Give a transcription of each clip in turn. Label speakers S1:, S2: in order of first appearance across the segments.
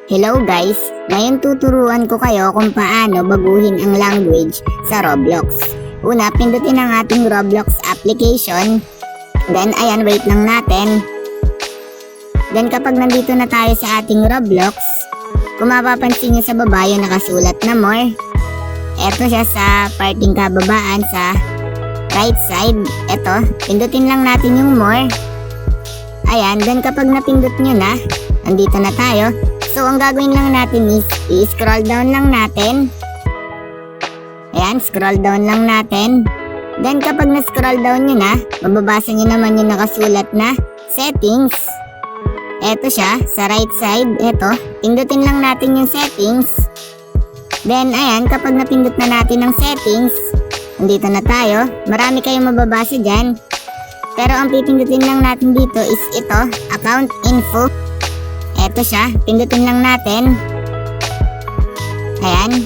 S1: Hello guys! Ngayon tuturuan ko kayo kung paano baguhin ang language sa Roblox. Una, pindutin ang ating Roblox application. Then, ayan, wait lang natin. Then, kapag nandito na tayo sa ating Roblox, kung mapapansin nyo sa baba yung nakasulat na more. Eto siya sa parting kababaan sa right side. Eto, pindutin lang natin yung more. Ayan, then kapag napindot nyo na, nandito na tayo. So, ang gagawin lang natin is i-scroll down lang natin. Ayan, scroll down lang natin. Then, kapag na-scroll down nyo na, mababasa nyo naman yung nakasulat na settings. Eto siya, sa right side. Eto, pindutin lang natin yung settings. Then, ayan, kapag napindot na natin ang settings, nandito na tayo. Marami kayong mababasa dyan. Pero ang pipindutin lang natin dito is ito, account info. Eto siya, pindutin lang natin. Ayan.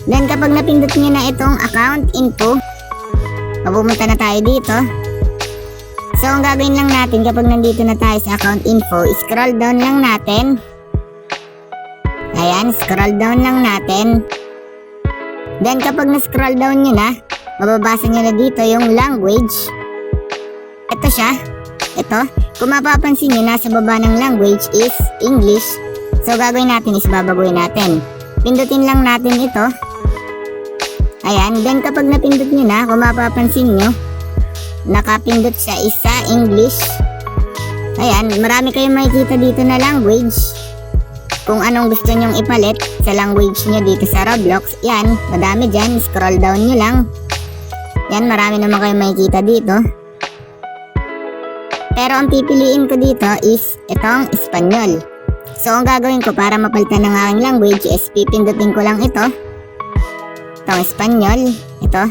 S1: Then kapag napindot nyo na itong account info, pumunta na tayo dito. So ang gagawin lang natin kapag nandito na tayo sa account info, scroll down lang natin. Ayan, scroll down lang natin. Then kapag na-scroll down nyo na, mababasa nyo na dito yung language. Ito siya. Ito, kung mapapansin nyo, nasa baba ng language is English. So, gagawin natin is babaguhin natin. Pindutin lang natin ito. Ayan, then kapag napindot nyo na, kung mapapansin nyo, nakapindot siya is sa English. Ayan, marami kayong makikita dito na language. Kung anong gusto nyong ipalit sa language nyo dito sa Roblox, yan, madami dyan. Scroll down nyo lang. Yan, marami naman kayong makikita dito. Pero ang pipiliin ko dito is itong Espanyol. So ang gagawin ko para mapalitan ng aking language is pipindutin ko lang ito. Itong Espanyol. Ito.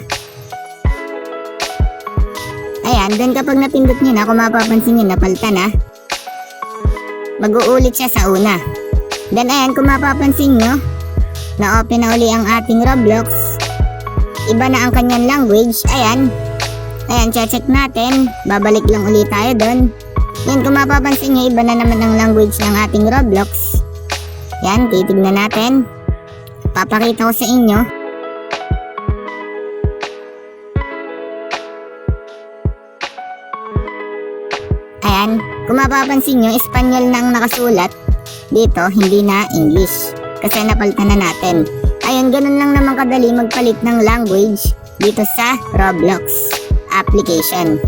S1: Ayan, then kapag napindot nyo na, kung mapapansin nyo, napalitan na. Mag-uulit siya sa una. Then ayan, kung mapapansin nyo, na-open na uli ang ating Roblox. Iba na ang kanyang language. Ayan. Ayan, check natin. Babalik lang ulit tayo doon. Yan, kung mapapansin nyo, iba na naman ang language ng ating Roblox. Yan, titignan natin. Papakita ko sa inyo. Ayan, kung mapapansin nyo, Espanyol na ang nakasulat. Dito, hindi na English. Kasi napalitan na natin. Ayan, ganun lang naman kadali magpalit ng language dito sa Roblox application.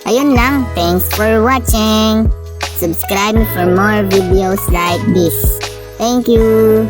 S1: Ayun lang. Thanks for watching. Subscribe for more videos like this. Thank you.